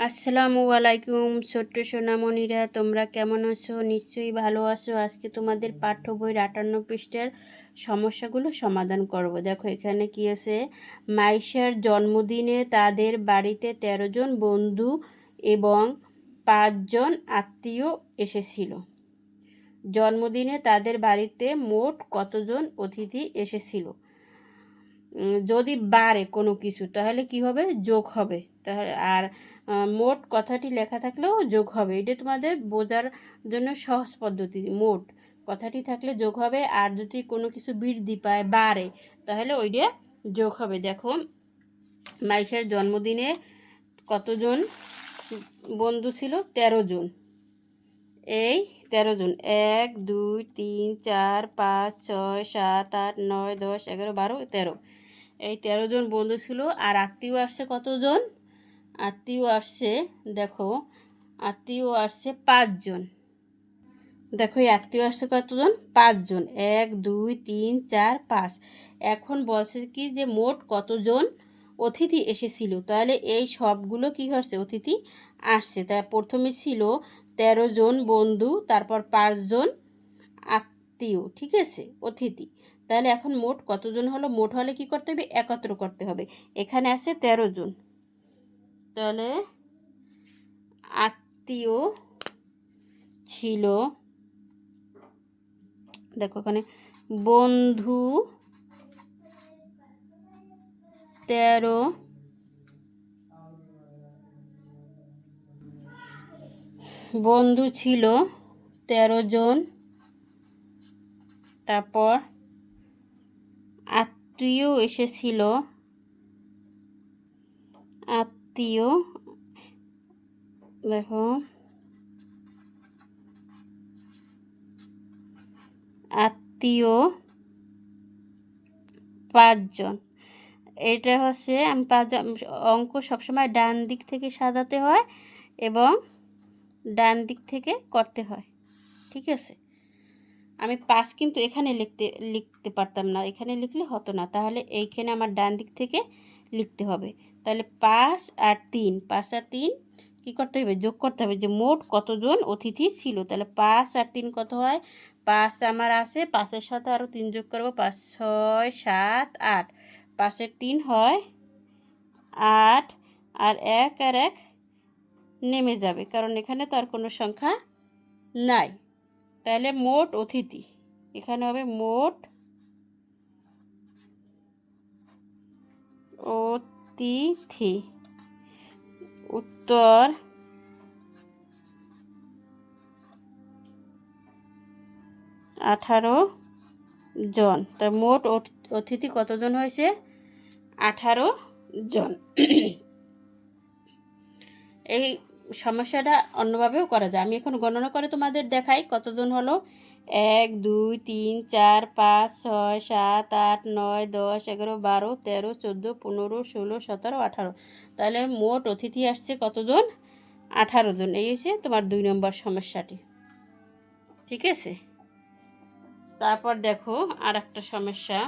আসসালামু আলাইকুম ছোট্ট সোনামণিরা, তোমরা কেমন আছো? নিশ্চয়ই ভালো আছো। আজকে তোমাদের পাঠ্য বইয়ের 58 পৃষ্ঠার সমস্যাগুলো সমাধান করব। দেখো এখানে কি আছে, মাইশার জন্মদিনে তাদের বাড়িতে 13 জন বন্ধু এবং 5 জন আত্মীয় এসেছিল। জন্মদিনে তাদের বাড়িতে মোট কতজন অতিথি এসেছিল? যদি বাড়ে কোনো কিছু তাহলে কি হবে? যোগ হবে। তাহলে আর মোট কথাটি লেখা থাকলেও যোগ হবে। এটা তোমাদের বোঝার জন্য সহজ পদ্ধতি। মোট কথাটি থাকলে যোগ হবে, আর যদি কোনো কিছু বৃদ্ধি পায় বাড়ে তাহলে ওইটা যোগ হবে। দেখো মাইশার জন্মদিনে কতজন বন্ধু ছিল? 13 জন। এই 13 জন, 1 2 3 4 5 6 7 8 9 10 11 12 13। এই 13 জন বন্ধু ছিল। আর আত্মীয় আসছে কতজন? আত্মীয় আসছে, দেখো আত্মীয় আসছে 5 জন। দেখো এই আত্মীয় আসছে কতজন? 5 জন। 1 2 3 4 5। এখন বলছে কি যে মোট কতজন অতিথি এসেছিল। তাহলে এই সবগুলো কি হচ্ছে? অতিথি আসছে। তাই প্রথমে ছিল 13 জন বন্ধু, তারপর 5 জন আত্মীয়, ঠিক আছে, অতিথি। তাহলে এখন মোট কতজন হলো? মোট হলে কি করতে হবে? একত্র করতে হবে। এখানে আছে 13 জন। তাহলে আত্মীয় ছিল, দেখো এখানে বন্ধু 13, বন্ধু ছিল 13 জন। তারপর আত্মীয় এসেছিল, আত্মীয়, দেখো আত্মীয় 5 জন। এটা হচ্ছে আমি 5 অঙ্ক সবসময় ডান দিক থেকে সাজাতে হয় এবং ডান দিক থেকে করতে হয়, ঠিক আছে। আমি 5 কিন্তু এখানে লিখতে পারতাম না, এখানে লিখলে হতো না। তাহলে এইখানে আমার ডান দিক থেকে লিখতে হবে। তাহলে 5 আর 3, 5 আর 3 কী করতে হবে? যোগ করতে হবে যে মোট কতজন অতিথি ছিল। তাহলে 5 আর 3 কত হয়? 5 আমার আছে, 5-এর সাথে আরও 3 যোগ করবো, 5 6 7 8। 5-এর 3 হয় 8, আর 1 আর 1 নেমে যাবে, কারণ এখানে তো আর কোনো সংখ্যা নাই। তাহলে মোট অতিথি এখানে হবে মোট অতিথি। উত্তর 18 জন। তা মোট অতিথি কতজন হয়েছে? 18 জন। এই সমস্যাটা অন্যভাবেও করা যায়। আমি এখন গণনা করে তোমাদের দেখাই কতজন হলো। 1 2 3 4 5 6 7 8 9 10 11 12 13 14 15 16 17 18। তাহলে মোট অতিথি আসছে কতজন? 18 জন। এই হচ্ছে তোমার 2 নম্বর সমস্যাটি, ঠিক আছে। তারপর দেখো আর একটা সমস্যা।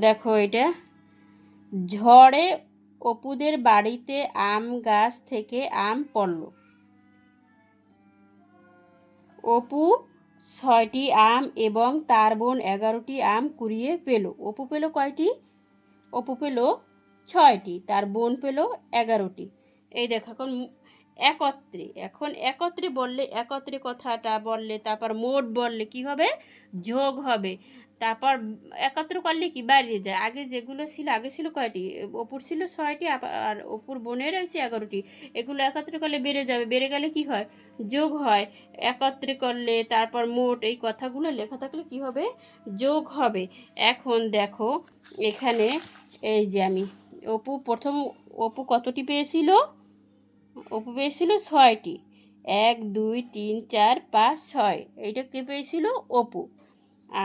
দেখো এটা, ঝড়ে অপুদের বাড়িতে আম গাছ থেকে আম পড়ল। অপু 6টি আম এবং তার বোন 11টি আম কুড়িয়ে পেল। অপু পেল কয়টি? অপু পেল 6টি, তার বোন পেল 11টি। এই দেখো এখন একত্রে বললে, একত্রে কথাটা বললে, তারপর মোট বললে কি হবে? যোগ হবে। তারপর একত্র করলে কি বাড়িয়ে যায়। আগে যেগুলো ছিল, আগে ছিল কয়টি? অপুর ছিল 6টি, আর অপুর বোনের হয়েছে 11টি। এগুলো একত্রে করলে বেড়ে যাবে, বেড়ে গেলে কি হয়? যোগ হয়। একত্রে করলে তারপর মোট, এই কথাগুলো লেখা থাকলে কি হবে? যোগ হবে। এখন দেখো এখানে এই যে আমি অপু কতটি পেয়েছিল? অপু পেয়েছিল 6টি। 1 2 3 4 5 6। এইটা কে পেয়েছিল? অপু।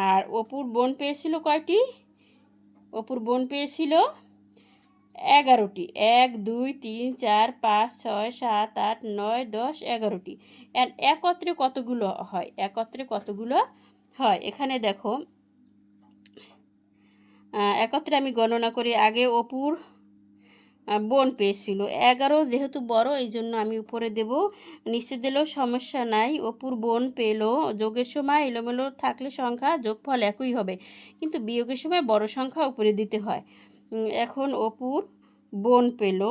আর অপুর বোন পেয়েছিল কয়টি? অপুর বোন পেয়েছিল 11টি। 1 2 3 4 5 6 7 8 9 10 11টি। একত্রে কতগুলো হয়? একত্রে কতগুলো হয়? এখানে দেখো একত্রে আমি গণনা করি। আগে অপুর বোন পেয়েছিল 11, যেহেতু বড় এই জন্য আমি উপরে দেব, নিচে দিলেও সমস্যা নাই। অপুর বোন পেল, যোগের সময় এলোমেলো থাকলে সংখ্যা যোগফল একই হবে, কিন্তু বিয়োগের সময় বড় সংখ্যা উপরে দিতে হয়। এখন অপুর বোন পেল,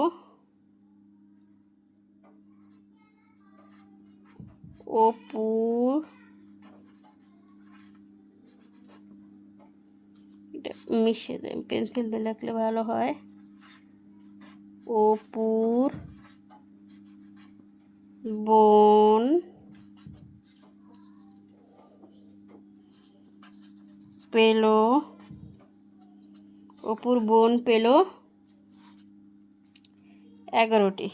অপুর এটা মিশে দেয়, পেন্সিল দিয়ে লিখলে ভালো হয়। অপুর বোন পেল, অপুর বোন পেল 11টি।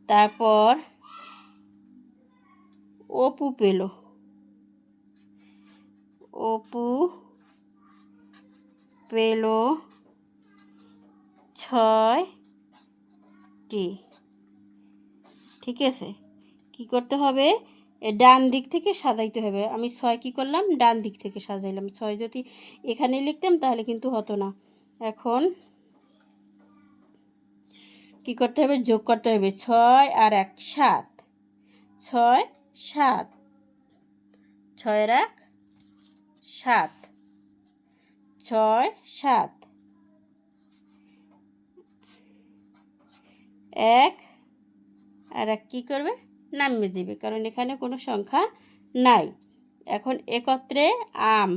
তারপর অপু পেল, অপু পেল 6টি। ঠিক আছে, কি করতে হবে, ডান দিক থেকে সাজাইতে হবে। আমি 6 কি করলাম, ডান দিক থেকে সাজাইলাম। 6 যদি এখানে লিখতাম তাহলে কিন্তু হতো না। এখন কি করতে হবে, যোগ করতে হবে। 6 আর 1 7, 6 7, 6 আর 1 7, 6 7, 1 আর 1 কী করবে, নামিয়ে যাবে, কারণ এখানে কোনো সংখ্যা নাই। এখন একত্রে আম,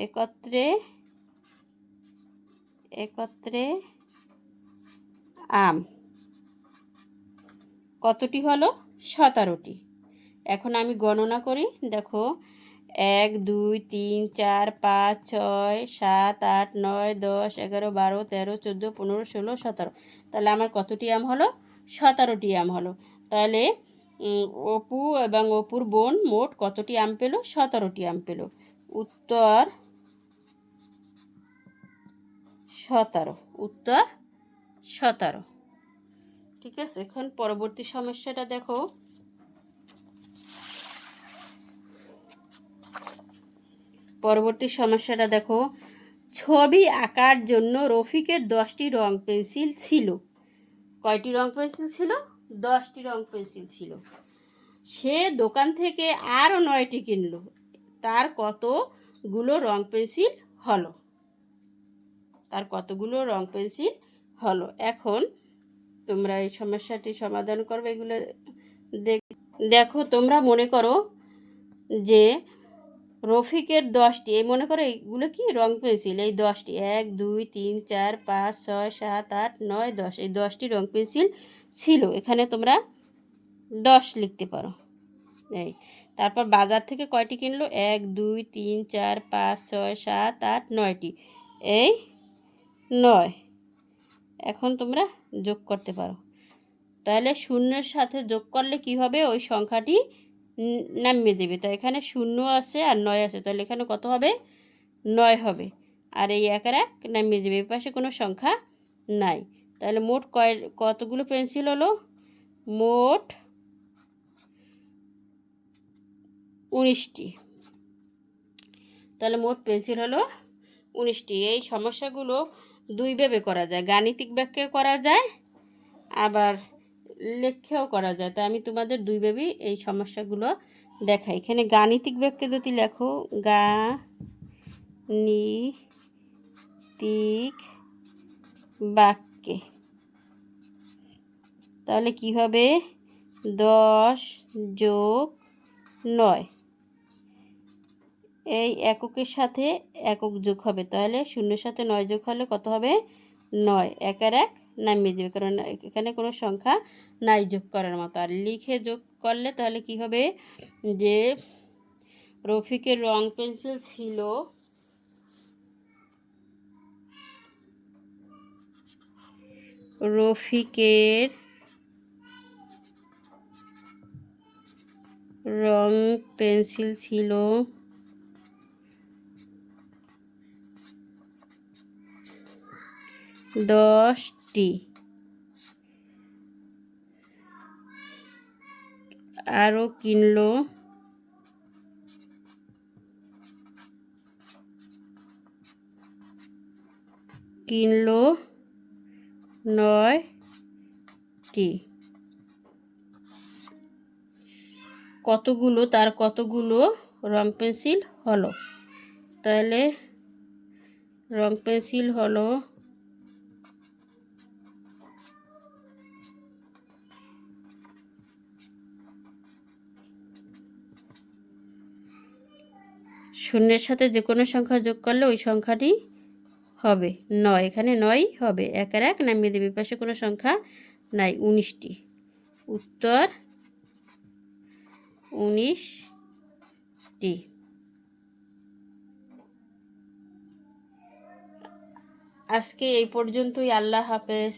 একত্রে আম কতটি হলো, 17টি। এখন আমি গণনা করি, দেখো 1 2 3 4 5 6 7 8 9 10 11 12 13 14 15 16 17। তাহলে আমার কতটি আম হলো, 17টি আম হলো। তাহলে অপু এবং অপুর বোন মোট কতটি আম পেল, 17টি আম পেল। উত্তর 17, উত্তর 17। ঠিক আছে, এখন পরবর্তী সমস্যাটা দেখো। ছবি আঁকার জন্য রফিকের 10টি রং পেন্সিল ছিল। কয়টি রং পেন্সিল ছিল, 10টি রং পেন্সিল ছিল। সে দোকান থেকে আরও 9টি কিনল, তার কতগুলো রং পেন্সিল হলো, এখন তোমরা এই সমস্যাটি সমাধান করবে। এগুলো দেখো, তোমরা মনে করো যে রফিকের 10টি, এই মনে করো এইগুলো কি রং পেন্সিল, এই 10টি 1 2 3 4 5 6 7 8 9 10, এই 10টি রং পেন্সিল ছিল। এখানে তোমরা 10 লিখতে পারো। এই তারপর বাজার থেকে কয়টি কিনলো, 1 2 3 4 5 6 7 8 9টি, এই 9। এখন তোমরা যোগ করতে পারো। তাহলে শূন্যের সাথে যোগ করলে কি হবে, ওই সংখ্যাটি নামিয়ে দেবে। তো এখানে 0 আছে আর 9 আছে, তাহলে এখানে কত হবে, 9 হবে। আর এই 1 আর 1 নামিয়ে যাবে, এই পাশে কোনো সংখ্যা নাই। তাহলে মোট কতগুলো পেন্সিল হলো, মোট 19টি। তাহলে মোট পেন্সিল হলো 19টি। এই সমস্যাগুলো দুইভাবে করা যায়, গাণিতিক ব্যাখ্যা করা যায়, আবার লেখাও করা যায়। তো আমি তোমাদের দুইভাবেই এই সমস্যাগুলো দেখাই। এখানে গাণিতিক ব্যাখ্যা যদি লেখো, গাণিতিক বাক্যে, তাহলে কি হবে, 10 যোগ 9, এই এককের সাথে একক যোগ হবে, তাহলে 0-এর সাথে 9 যোগ হলে কত হবে, 9। 1 আর 1 নামিয়ে দেবে, কারণ এখানে কোনো সংখ্যা নাই যোগ করার মতো। আর লিখে যোগ করলে তাহলে কি হবে, যে রফিকের রং পেন্সিল ছিল, রফিকের রং পেন্সিল ছিল 10টি, আরও কিনলো কিনলো 9টি। কতগুলো রং পেন্সিল হলো? তাহলে রং পেন্সিল হলো শূন্যের সাথে যে কোনো সংখ্যা যোগ করলে ওই সংখ্যাটি হবে 9। এখানে 9 হবে, 1 আর 1 নামিয়ে দেবে, পাশে কোনো সংখ্যা নাই, 19টি। উত্তর 19টি। আজকে এই পর্যন্তই। আল্লাহ হাফেজ।